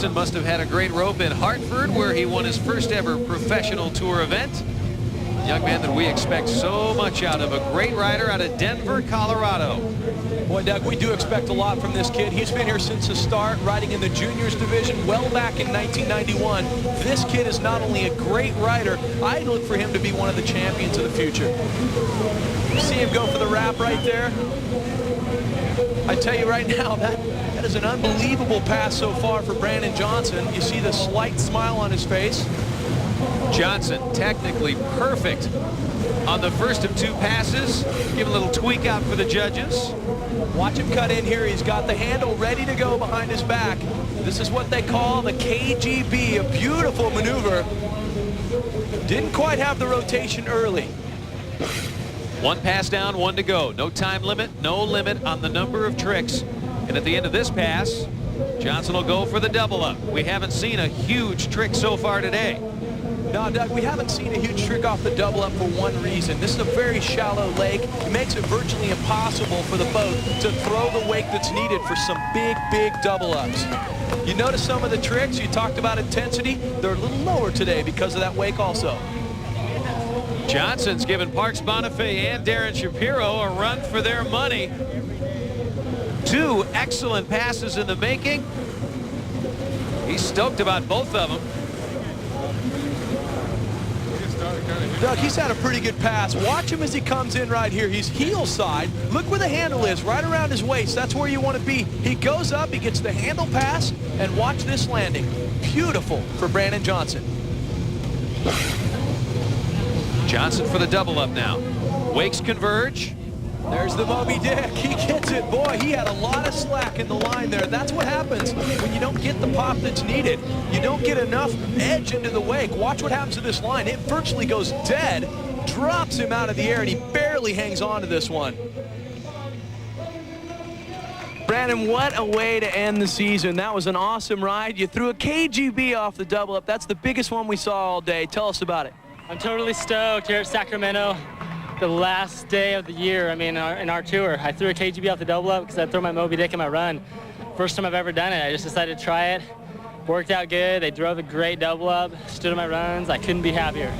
Johnson must have had a great rope in Hartford, where he won his first ever professional tour event. A young man that we expect so much out of. A great rider out of Denver, Colorado. Boy, Doug, we do expect a lot from this kid. He's been here since the start, riding in the juniors division well back in 1991. This kid is not only a great rider, I look for him to be one of the champions of the future. You see him go for the wrap right there? I tell you right now, that is an unbelievable pass so far for Brannan Johnson. You see the slight smile on his face. Johnson technically perfect on the first of 2 passes. Give a little tweak out for the judges. Watch him cut in here. He's got the handle ready to go behind his back. This is what they call the KGB, a beautiful maneuver. Didn't quite have the rotation early. 1 pass down, 1 to go. No time limit, no limit on the number of tricks. And at the end of this pass, Johnson will go for the double up. We haven't seen a huge trick so far today. No, Doug, we haven't seen a huge trick off the double up for one reason. This is a very shallow lake. It makes it virtually impossible for the boat to throw the wake that's needed for some big, big double ups. You notice some of the tricks, you talked about intensity, they're a little lower today because of that wake also. Johnson's given Parks Bonifay and Darren Shapiro a run for their money. 2 excellent passes in the making. He's stoked about both of them. Doug, he's had a pretty good pass. Watch him as he comes in right here. He's heel side. Look where the handle is, right around his waist. That's where you want to be. He goes up, he gets the handle pass, and watch this landing. Beautiful for Brannan Johnson. Johnson for the double up now. Wakes converge. There's the Moby Dick. He gets it. Boy, he had a lot of slack in the line there. That's what happens when you don't get the pop that's needed. You don't get enough edge into the wake. Watch what happens to this line. It virtually goes dead, drops him out of the air, and he barely hangs on to this one. Brannan, what a way to end the season. That was an awesome ride. You threw a KGB off the double up. That's the biggest one we saw all day. Tell us about it. I'm totally stoked here at Sacramento. The last day of the year, I mean, in our tour. I threw a KGB off the double up because I threw my Moby Dick in my run. First time I've ever done it. I just decided to try it. Worked out good. They drove a great double up, stood in my runs. I couldn't be happier.